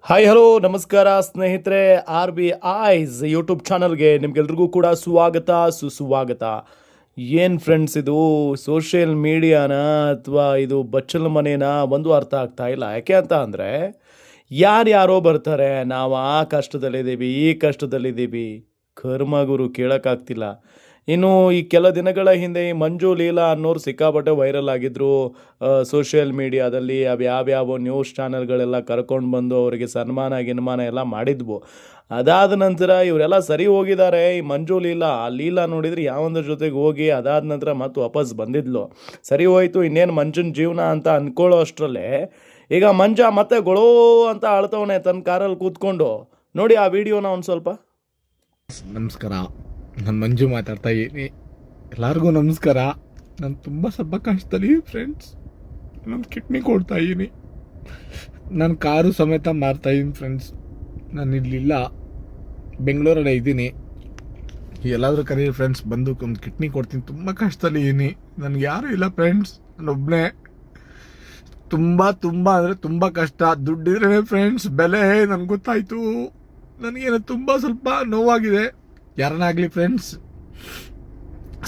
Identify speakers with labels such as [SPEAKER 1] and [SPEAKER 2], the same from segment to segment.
[SPEAKER 1] Hi hello ನಮಸ್ಕಾರ ಸ್ನೇಹಿತರೆ. R B ice YouTube ಚಾನಲ್ಗೆ ನಿಮ್ಗೆಲ್ರಿಗೂ ಕೂಡ ಸ್ವಾಗತ ಸುಸ್ವಾಗತ. ಏನು ಫ್ರೆಂಡ್ಸ್, ಇದು ಸೋಷಿಯಲ್ ಮೀಡಿಯಾನ ಅಥವಾ ಇದು ಬಚ್ಚಲ ಮನೇನ ಒಂದು ಅರ್ಥ ಆಗ್ತಾ ಇಲ್ಲ. ಯಾಕೆ ಅಂತ ಅಂದರೆ ಯಾರ್ಯಾರೋ ಬರ್ತಾರೆ, ನಾವು ಆ ಕಷ್ಟದಲ್ಲಿದ್ದೀವಿ ಈ ಕಷ್ಟದಲ್ಲಿದ್ದೀವಿ, ಕರ್ಮಗುರು ಕೇಳೋಕ್ಕಾಗ್ತಿಲ್ಲ. ಇನ್ನು ಈ ಕೆಲ ದಿನಗಳ ಹಿಂದೆ ಈ ಮಂಜು ಲೀಲಾ ಅನ್ನೋರು ಸಿಕ್ಕಾಪಟ್ಟೆ ವೈರಲ್ ಆಗಿದ್ದರು ಸೋಷಿಯಲ್ ಮೀಡಿಯಾದಲ್ಲಿ. ಅವು ಯಾವ್ಯಾವ ನ್ಯೂಸ್ ಚಾನಲ್ಗಳೆಲ್ಲ ಕರ್ಕೊಂಡು ಬಂದು ಅವರಿಗೆ ಸನ್ಮಾನ ಗಿನ್ಮಾನ ಎಲ್ಲ ಮಾಡಿದ್ವು. ಅದಾದ ನಂತರ ಇವರೆಲ್ಲ ಸರಿ ಹೋಗಿದ್ದಾರೆ. ಈ ಮಂಜು ಲೀಲಾ ಆ ಲೀಲಾ ನೋಡಿದರೆ ಯಾವೊಂದ್ರ ಜೊತೆಗೆ ಹೋಗಿ ಅದಾದ ನಂತರ ಮತ್ತೆ ವಾಪಸ್ ಬಂದಿದ್ಲು. ಸರಿ ಹೋಯಿತು, ಇನ್ನೇನು ಮಂಜುನ ಜೀವನ ಅಂತ ಅಂದ್ಕೊಳ್ಳೋ ಅಷ್ಟರಲ್ಲೇ ಈಗ ಮಂಜ ಮತ್ತೆ ಗೊಳೋ ಅಂತ ಅಳ್ತವನೆ ತನ್ನ ಕಾರಲ್ಲಿ ಕೂತ್ಕೊಂಡು. ನೋಡಿ ಆ ವಿಡಿಯೋನ ಒಂದು ಸ್ವಲ್ಪ.
[SPEAKER 2] ನಮಸ್ಕಾರ, ನಾನು ಮಂಜು ಮಾತಾಡ್ತಾ ಇದ್ದೀನಿ. ಎಲ್ಲರಿಗೂ ನಮಸ್ಕಾರ. ನಾನು ತುಂಬ ಸ್ವಲ್ಪ ಕಷ್ಟದಲ್ಲಿ ಫ್ರೆಂಡ್ಸ್. ನಾನು ಕಿಡ್ನಿ ಕೊಡ್ತಾ ಇದ್ದೀನಿ, ನಾನು ಕಾರು ಸಮೇತ ಮಾರ್ತಾ ಇದ್ದೀನಿ ಫ್ರೆಂಡ್ಸ್. ನಾನು ಇಲ್ಲಿಲ್ಲ, ಬೆಂಗಳೂರಲ್ಲೇ ಇದ್ದೀನಿ. ಎಲ್ಲಾದರೂ ಕರೀರಿ ಫ್ರೆಂಡ್ಸ್, ಬಂದು ಒಂದು ಕಿಡ್ನಿ ಕೊಡ್ತೀನಿ. ತುಂಬ ಕಷ್ಟದಲ್ಲಿ ಇದ್ದೀನಿ, ನನಗೆ ಯಾರೂ ಇಲ್ಲ ಫ್ರೆಂಡ್ಸ್, ನಾನೊಬ್ಬನೇ. ತುಂಬ ತುಂಬ ಅಂದರೆ ತುಂಬ ಕಷ್ಟ. ದುಡ್ಡಿದ್ರೆ ಫ್ರೆಂಡ್ಸ್ ಬೆಲೆ ನನಗೆ ಗೊತ್ತಾಯಿತು. ನನಗೇನು ತುಂಬ ಸ್ವಲ್ಪ ನೋವಾಗಿದೆ. ಯಾರನ್ನಾಗಲಿ ಫ್ರೆಂಡ್ಸ್,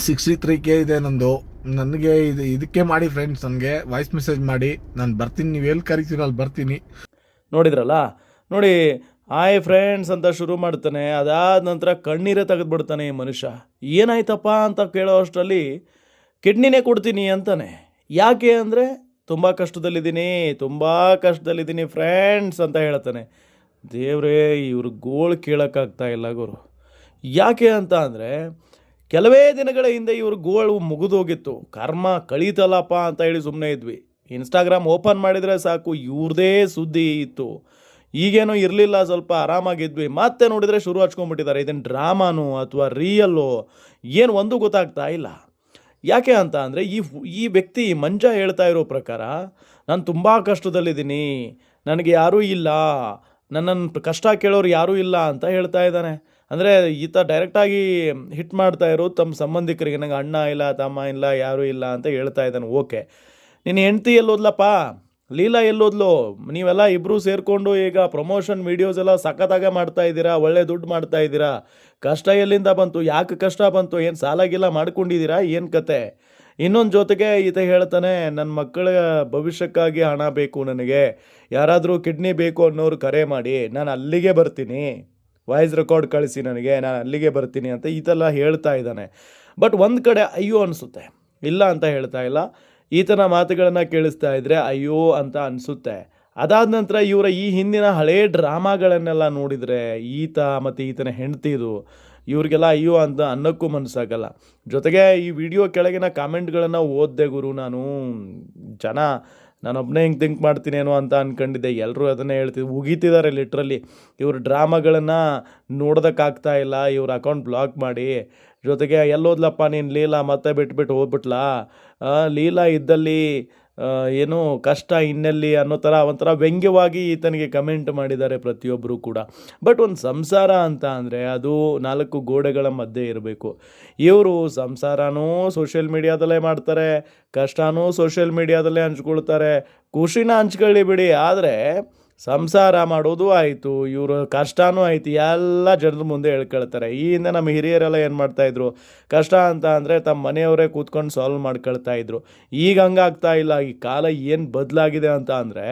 [SPEAKER 2] 63K ಇದೆ ನಂದು. ನನಗೆ ಇದಕ್ಕೆ ಮಾಡಿ ಫ್ರೆಂಡ್ಸ್, ನನಗೆ ವಾಯ್ಸ್ ಮೆಸೇಜ್ ಮಾಡಿ, ನಾನು ಬರ್ತೀನಿ. ನೀವು ಎಲ್ಲಿ ಕರಿತೀರೋ ಅಲ್ಲಿ ಬರ್ತೀನಿ.
[SPEAKER 1] ನೋಡಿದ್ರಲ್ಲ, ನೋಡಿ ಹಾಯ್ ಫ್ರೆಂಡ್ಸ್ ಅಂತ ಶುರು ಮಾಡ್ತಾನೆ. ಅದಾದ ನಂತರ ಕಣ್ಣೀರೇ ತೆಗೆದುಬಿಡ್ತಾನೆ ಈ ಮನುಷ್ಯ. ಏನಾಯ್ತಪ್ಪ ಅಂತ ಕೇಳೋ ಅಷ್ಟರಲ್ಲಿ ಕಿಡ್ನಿನೇ ಕೊಡ್ತೀನಿ ಅಂತಾನೆ. ಯಾಕೆ ಅಂದರೆ ತುಂಬ ಕಷ್ಟದಲ್ಲಿದ್ದೀನಿ ಫ್ರೆಂಡ್ಸ್ ಅಂತ ಹೇಳ್ತಾನೆ. ದೇವ್ರೇ, ಇವ್ರ ಗೋಳು ಕೇಳೋಕ್ಕಾಗ್ತಾ ಇಲ್ಲ ಗುರು. ಯಾಕೆ ಅಂತ ಅಂದರೆ ಕೆಲವೇ ದಿನಗಳ ಹಿಂದೆ ಇವ್ರ ಗೋಳು ಮುಗಿದೋಗಿತ್ತು. ಕರ್ಮ ಕಳೀತಲ್ಲಪ್ಪ ಅಂತ ಹೇಳಿ ಸುಮ್ಮನೆ ಇದ್ವಿ. ಇನ್ಸ್ಟಾಗ್ರಾಮ್ ಓಪನ್ ಮಾಡಿದರೆ ಸಾಕು ಇವ್ರದೇ ಸುದ್ದಿ ಇತ್ತು. ಈಗೇನೋ ಇರಲಿಲ್ಲ, ಸ್ವಲ್ಪ ಆರಾಮಾಗಿದ್ವಿ. ಮತ್ತೆ ನೋಡಿದರೆ ಶುರು ಹಚ್ಕೊಂಡ್ಬಿಟ್ಟಿದ್ದಾರೆ. ಇದನ್ನು ಡ್ರಾಮಾನು ಅಥವಾ ರಿಯಲ್ಲು ಏನು ಒಂದು ಗೊತ್ತಾಗ್ತಾ ಇಲ್ಲ. ಯಾಕೆ ಅಂತ ಅಂದರೆ ಈ ವ್ಯಕ್ತಿ ಮಂಜ ಹೇಳ್ತಾ ಇರೋ ಪ್ರಕಾರ ನಾನು ತುಂಬ ಕಷ್ಟದಲ್ಲಿದ್ದೀನಿ, ನನಗೆ ಯಾರೂ ಇಲ್ಲ, ನನ್ನನ್ನು ಕಷ್ಟ ಕೇಳೋರು ಯಾರೂ ಇಲ್ಲ ಅಂತ ಹೇಳ್ತಾ ಇದ್ದಾನೆ. ಅಂದರೆ ಈತ ಡೈರೆಕ್ಟಾಗಿ ಹಿಟ್ ಮಾಡ್ತಾ ಇರೋದು ತಮ್ಮ ಸಂಬಂಧಿಕರಿಗೆ, ನನಗೆ ಅಣ್ಣ ಇಲ್ಲ, ತಮ್ಮ ಇಲ್ಲ, ಯಾರೂ ಇಲ್ಲ ಅಂತ ಹೇಳ್ತಾ ಇದ್ದಾನೆ. ಓಕೆ, ನಿನ್ನ ಹೆಂಡ್ತಿ ಎಲ್ಲೋದ್ಲಪ್ಪ, ಲೀಲಾ ಎಲ್ಲೋದ್ಲು? ನೀವೆಲ್ಲ ಇಬ್ಬರು ಸೇರಿಕೊಂಡು ಈಗ ಪ್ರಮೋಷನ್ ವೀಡಿಯೋಸ್ ಎಲ್ಲ ಸಖತ್ತಾಗೆ ಮಾಡ್ತಾ ಇದ್ದೀರಾ, ಒಳ್ಳೆ ದುಡ್ಡು ಮಾಡ್ತಾ ಇದ್ದೀರಾ. ಕಷ್ಟ ಎಲ್ಲಿಂದ ಬಂತು? ಯಾಕೆ ಕಷ್ಟ ಬಂತು? ಏನು ಸಾಲಾಗಿಲ್ಲ ಮಾಡ್ಕೊಂಡಿದ್ದೀರಾ? ಏನು ಕತೆ? ಇನ್ನೊಂದು ಜೊತೆಗೆ ಈತ ಹೇಳ್ತಾನೆ, ನನ್ನ ಮಕ್ಕಳ ಭವಿಷ್ಯಕ್ಕಾಗಿ ಹಣ ಬೇಕು ನನಗೆ, ಯಾರಾದರೂ ಕಿಡ್ನಿ ಬೇಕು ಅನ್ನೋರು ಕರೆ ಮಾಡಿ, ನಾನು ಅಲ್ಲಿಗೆ ಬರ್ತೀನಿ, ವಾಯ್ಸ್ ರೆಕಾರ್ಡ್ ಕಳಿಸಿ ನನಗೆ, ನಾನು ಅಲ್ಲಿಗೆ ಬರ್ತೀನಿ ಅಂತ ಈತೆಲ್ಲ ಹೇಳ್ತಾ ಇದ್ದಾನೆ. ಬಟ್ ಒಂದು ಕಡೆ ಅಯ್ಯೋ ಅನಿಸುತ್ತೆ, ಇಲ್ಲ ಅಂತ ಹೇಳ್ತಾ ಇಲ್ಲ. ಈತನ ಮಾತುಗಳನ್ನು ಕೇಳಿಸ್ತಾ ಇದ್ದರೆ ಅಯ್ಯೋ ಅಂತ ಅನಿಸುತ್ತೆ. ಅದಾದ ನಂತರ ಇವರ ಈ ಹಿಂದಿನ ಹಳೇ ಡ್ರಾಮಾಗಳನ್ನೆಲ್ಲ ನೋಡಿದರೆ ಈತ ಮತ್ತು ಈತನ ಹೆಂಡ್ತಿದು ಇವ್ರಿಗೆಲ್ಲ ಅಯ್ಯೋ ಅಂತ ಅನ್ನೋಕ್ಕೂ ಮನಸ್ಸಾಗಲ್ಲ. ಜೊತೆಗೆ ಈ ವಿಡಿಯೋ ಕೆಳಗಿನ ಕಾಮೆಂಟ್ಗಳನ್ನು ಓದಿದೆ ಗುರು ನಾನು. ಜನ ನಾನೊಬ್ಬನೇ ಹಿಂಗೆ ಥಿಂಕ್ ಮಾಡ್ತೀನೇನೋ ಅಂತ ಅಂದ್ಕೊಂಡಿದ್ದೆ. ಎಲ್ಲರೂ ಅದನ್ನೇ ಹೇಳ್ತಿದ್ರು, ಉಗೀತಿದ್ದಾರೆ ಲಿಟ್ರಲಿ. ಇವ್ರ ಡ್ರಾಮಾಗಳನ್ನು ನೋಡೋದಕ್ಕಾಗ್ತಾ ಇಲ್ಲ, ಇವ್ರ ಅಕೌಂಟ್ ಬ್ಲಾಕ್ ಮಾಡಿ. ಜೊತೆಗೆ ಎಲ್ಲೋದ್ಲಪ್ಪ ನೀನು ಲೀಲಾ, ಮತ್ತೆ ಬಿಟ್ಬಿಟ್ಟು ಹೋಗ್ಬಿಟ್ಲಾ? ಲೀಲಾ ಇದ್ದಲ್ಲಿ ಏನು ಕಷ್ಟ ಇನ್ನೆಲ್ಲಿ ಅನ್ನೋ ಥರ ಒಂಥರ ವ್ಯಂಗ್ಯವಾಗಿ ಈತನಿಗೆ ಕಮೆಂಟ್ ಮಾಡಿದ್ದಾರೆ ಪ್ರತಿಯೊಬ್ಬರು ಕೂಡ. ಬಟ್ ಒಂದು ಸಂಸಾರ ಅಂತ ಅಂದರೆ ಅದು 4 ಗೋಡೆಗಳ ಮಧ್ಯೆ ಇರಬೇಕು. ಇವರು ಸಂಸಾರನೂ ಸೋಷಿಯಲ್ ಮೀಡಿಯಾದಲ್ಲೇ ಮಾಡ್ತಾರೆ, ಕಷ್ಟನೂ ಸೋಷಿಯಲ್ ಮೀಡಿಯಾದಲ್ಲೇ ಹಂಚ್ಕೊಳ್ತಾರೆ. ಖುಷಿನ ಹಂಚ್ಕೊಳ್ಳಿ ಬಿಡಿ, ಆದರೆ ಸಂಸಾರ ಮಾಡೋದು ಆಯಿತು, ಇವರು ಕಷ್ಟನೂ ಆಯಿತು, ಎಲ್ಲ ಜನರ ಮುಂದೆ ಹೇಳ್ಕೊಳ್ತಾರೆ. ಈ ಹಿಂದೆ ನಮ್ಮ ಹಿರಿಯರೆಲ್ಲ ಏನು ಮಾಡ್ತಾಯಿದ್ರು, ಕಷ್ಟ ಅಂತ ಅಂದರೆ ತಮ್ಮ ಮನೆಯವರೇ ಕೂತ್ಕೊಂಡು ಸಾಲ್ವ್ ಮಾಡ್ಕೊಳ್ತಾ ಇದ್ರು. ಈಗ ಹಂಗಾಗ್ತಾ ಇಲ್ಲ. ಈ ಕಾಲ ಏನು ಬದಲಾಗಿದೆ ಅಂತ ಅಂದರೆ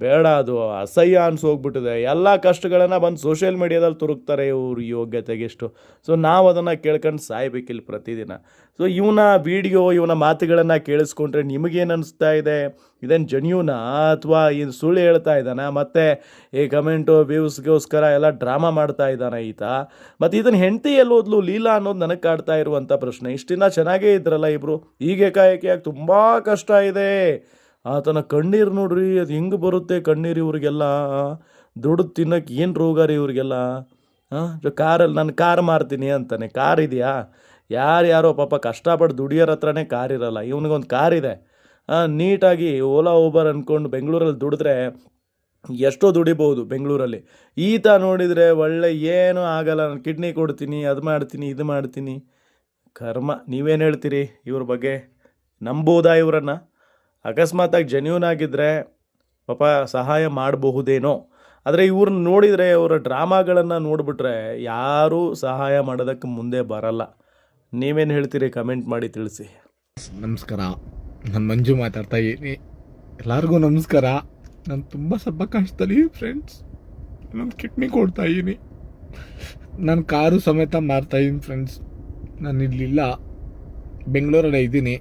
[SPEAKER 1] ಬೇಡ, ಅದು ಅಸಹ್ಯ ಅನಿಸೋಗ್ಬಿಟ್ಟಿದೆ. ಎಲ್ಲ ಕಷ್ಟಗಳನ್ನು ಬಂದು ಸೋಷಿಯಲ್ ಮೀಡಿಯಾದಲ್ಲಿ ತುರುಕ್ತಾರೆ ಇವ್ರ ಯೋಗ್ಯತೆಗೆಷ್ಟು. ಸೊ ನಾವು ಅದನ್ನು ಕೇಳ್ಕೊಂಡು ಸಾಯ್ಬೇಕಿಲ್ಲ ಪ್ರತಿದಿನ. ಸೊ ಇವನ ವಿಡಿಯೋ, ಇವನ ಮಾತುಗಳನ್ನು ಕೇಳಿಸ್ಕೊಂಡ್ರೆ ನಿಮಗೇನು ಅನಿಸ್ತಾ ಇದೆ? ಇದೇನು ಜೆನ್ಯೂನಾ ಅಥವಾ ಇದು ಸುಳ್ಳು ಹೇಳ್ತಾ ಇದ್ದಾನ? ಮತ್ತು ಈ ಕಮೆಂಟು ವ್ಯೂಸ್ಗೋಸ್ಕರ ಎಲ್ಲ ಡ್ರಾಮಾ ಮಾಡ್ತಾ ಇದ್ದಾನೆ ಈತ? ಮತ್ತು ಇದನ್ನು ಹೆಂಡತಿ ಎಲ್ಲೋದ್ಲು ಲೀಲಾ ಅನ್ನೋದು ನನಗೆ ಕಾಡ್ತಾ ಇರುವಂಥ ಪ್ರಶ್ನೆ. ಇಷ್ಟಿನ ಚೆನ್ನಾಗೇ ಇದ್ರಲ್ಲ ಇಬ್ಬರು, ಈಗ ಏಕಾಏಕಿಯಾಗಿ ತುಂಬ ಕಷ್ಟ ಇದೆ. ಆತನ ಕಣ್ಣೀರು ನೋಡ್ರಿ, ಅದು ಹೆಂಗೆ ಬರುತ್ತೆ ಕಣ್ಣೀರು ಇವ್ರಿಗೆಲ್ಲ? ದುಡ್ಡು ತಿನ್ನೋಕೆ ಏನು ರೋಗ ರೀ ಇವ್ರಿಗೆಲ್ಲ? ಕಾರಲ್ಲಿ ನಾನು ಕಾರ್ ಮಾರ್ತೀನಿ ಅಂತಾನೆ. ಕಾರ್ ಇದೆಯಾ? ಯಾರ್ಯಾರೋ ಪಾಪ ಕಷ್ಟಪಟ್ಟು ದುಡಿಯೋರ ಹತ್ರನೇ ಕಾರ್ ಇರಲ್ಲ, ಇವನಿಗೊಂದು ಕಾರ್ ಇದೆ. ನೀಟಾಗಿ ಓಲಾ ಊಬರ್ ಅಂದ್ಕೊಂಡು ಬೆಂಗಳೂರಲ್ಲಿ ದುಡಿದ್ರೆ ಎಷ್ಟೋ ದುಡಿಬೋದು ಬೆಂಗಳೂರಲ್ಲಿ. ಈತ ನೋಡಿದರೆ ಒಳ್ಳೆ ಏನೂ ಆಗಲ್ಲ, ನಾನು ಕಿಡ್ನಿ ಕೊಡ್ತೀನಿ, ಅದು ಮಾಡ್ತೀನಿ, ಇದು ಮಾಡ್ತೀನಿ. ಕರ್ಮ. ನೀವೇನು ಹೇಳ್ತೀರಿ ಇವ್ರ ಬಗ್ಗೆ? ನಂಬೋದಾ ಇವರನ್ನು? ಅಕಸ್ಮಾತಾಗಿ ಜೆನ್ಯೂನ್ ಆಗಿದ್ದರೆ ಪಾಪ ಸಹಾಯ ಮಾಡಬಹುದೇನೋ. ಆದರೆ ಇವ್ರನ್ನ ನೋಡಿದರೆ ಅವರ ಡ್ರಾಮಾಗಳನ್ನು ನೋಡಿಬಿಟ್ರೆ ಯಾರೂ ಸಹಾಯ ಮಾಡೋದಕ್ಕೆ ಮುಂದೆ ಬರಲ್ಲ. ನೀವೇನು ಹೇಳ್ತೀರಿ ಕಮೆಂಟ್ ಮಾಡಿ ತಿಳಿಸಿ.
[SPEAKER 2] ನಮಸ್ಕಾರ, ನಾನು ಮಂಜು ಮಾತಾಡ್ತಾ ಇದ್ದೀನಿ. ಎಲ್ಲರಿಗೂ ನಮಸ್ಕಾರ. ನಾನು ತುಂಬ ಸ್ವಲ್ಪ ಕಷ್ಟದಲ್ಲಿ ಫ್ರೆಂಡ್ಸ್. ನಾನು ಕಿಡ್ನಿ ಕೊಡ್ತಾ ಇದ್ದೀನಿ. ನಾನು ಕಾರು ಸಮೇತ ಮಾರ್ತಾಯಿದ್ದೀನಿ ಫ್ರೆಂಡ್ಸ್. ನಾನು ಇಲ್ಲಿಲ್ಲ, ಬೆಂಗಳೂರಲ್ಲೇ ಇದ್ದೀನಿ.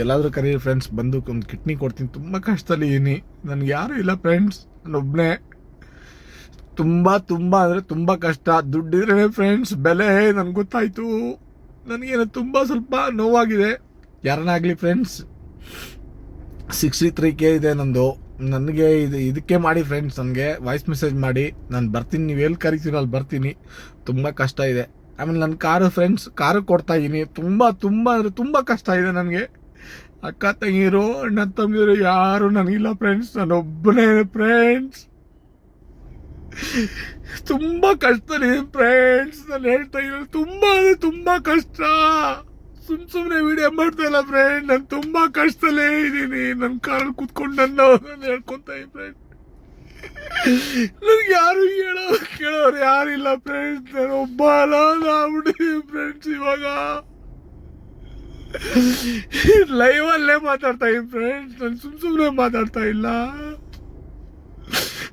[SPEAKER 2] ಎಲ್ಲಾದರೂ ಕರೀರಿ ಫ್ರೆಂಡ್ಸ್, ಬಂದು ಒಂದು ಕಿಡ್ನಿ ಕೊಡ್ತೀನಿ. ತುಂಬ ಕಷ್ಟದಲ್ಲಿ ಇದ್ದೀನಿ. ನನಗೆ ಯಾರೂ ಇಲ್ಲ ಫ್ರೆಂಡ್ಸ್, ನಾನೊಬ್ಬನೇ. ತುಂಬ ಅಂದರೆ ತುಂಬ ಕಷ್ಟ. ದುಡ್ಡಿದ್ರೆ ಫ್ರೆಂಡ್ಸ್ ಬೆಲೆ ನನಗೆ ಗೊತ್ತಾಯಿತು. ನನಗೇನು ತುಂಬ ಸ್ವಲ್ಪ ನೋವಾಗಿದೆ. ಯಾರನ್ನಾಗಲಿ ಫ್ರೆಂಡ್ಸ್, 63K ಇದೆ ನಂದು. ನನಗೆ ಇದಕ್ಕೆ ಮಾಡಿ ಫ್ರೆಂಡ್ಸ್, ನನಗೆ ವಾಯ್ಸ್ ಮೆಸೇಜ್ ಮಾಡಿ. ನಾನು ಬರ್ತೀನಿ, ನೀವು ಎಲ್ಲಿ ಕರಿತೀರೋ ಅಲ್ಲಿ ಬರ್ತೀನಿ. ತುಂಬ ಕಷ್ಟ ಇದೆ. ಆಮೇಲೆ ನನ್ನ ಕಾರು ಫ್ರೆಂಡ್ಸ್, ಕಾರು ಕೊಡ್ತಾಯಿದ್ದೀನಿ. ತುಂಬ ಅಂದರೆ ತುಂಬ ಕಷ್ಟ ಇದೆ ನನಗೆ. ಅಕ್ಕ ತಂಗಿರು, ಅಣ್ಣ ತಮ್ಮಿರು ಯಾರು ನನಗಿಲ್ಲ ಫ್ರೆಂಡ್ಸ್, ನಾನೊಬ್ಬನೇ ಫ್ರೆಂಡ್ಸ್. ತುಂಬ ಕಷ್ಟದಲ್ಲಿ ಫ್ರೆಂಡ್ಸ್. ನಾನು ಹೇಳ್ತಾ ಇದ್ದೀನಿ, ತುಂಬ ಅಂದರೆ ತುಂಬ ಕಷ್ಟ. ಸುಮ್ಮನೆ ವಿಡಿಯೋ ಮಾಡ್ತಾ ಇಲ್ಲ ಫ್ರೆಂಡ್. ನಾನು ತುಂಬ ಕಷ್ಟದಲ್ಲೇ ಇದ್ದೀನಿ. ನನ್ನ ಕಾರಲ್ಲಿ ಕೂತ್ಕೊಂಡು ನಾನು ಹೇಳ್ಕೊತಾ ಇದ್ದೀನಿ ಫ್ರೆಂಡ್. ನನಗೆ ಯಾರು ಕೇಳೋರು ಯಾರಿಲ್ಲ ಫ್ರೆಂಡ್ಸ್. ನಾನು ಒಬ್ಬ ಆಗ್ಬಿಟ್ಟಿದ್ದೀನಿ ಫ್ರೆಂಡ್ಸ್. ಇವಾಗ ಲೈವಲ್ಲೇ ಮಾತಾಡ್ತಾ ಇದ್ದೀನಿ ಫ್ರೆಂಡ್ಸ್. ನಾನು ಸುಮ್ಮನೆ ಮಾತಾಡ್ತಾ ಇಲ್ಲ.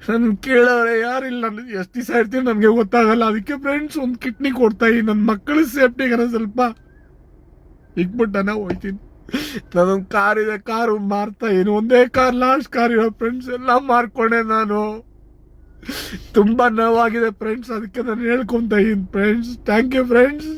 [SPEAKER 2] ನನ್ನ ಕೇಳೋರೆ ಯಾರಿಲ್ಲ. ನನಗೆ ಎಷ್ಟು ದಿವಸ ಇರ್ತೀನಿ ನನಗೆ ಗೊತ್ತಾಗಲ್ಲ. ಅದಕ್ಕೆ ಫ್ರೆಂಡ್ಸ್ ಒಂದು ಕಿಡ್ನಿ ಕೊಡ್ತಾ ಇದ್ದೀನಿ. ನನ್ನ ಮಕ್ಕಳ ಸೇಫ್ಟಿಗಾರ ಸ್ವಲ್ಪ ಇಕ್ಬಿಟ್ಟು ಹೋಗ್ತೀನಿ. ನಾನೊಂದು ಕಾರ್ ಇದೆ, ಕಾರು ಮಾರ್ತಾ ಇದ್ದೀನಿ. ಒಂದೇ ಕಾರ್, ಲಾಸ್ಟ್ ಕಾರ್ ಇರೋ ಫ್ರೆಂಡ್ಸ್. ಎಲ್ಲ ಮಾರ್ಕೊಂಡೆ ನಾನು. ತುಂಬ ನೋವಾಗಿದೆ ಫ್ರೆಂಡ್ಸ್. ಅದಕ್ಕೆ ನಾನು ಹೇಳ್ಕೊತಾ ಇದ್ದೀನಿ ಫ್ರೆಂಡ್ಸ್. Thank you friends.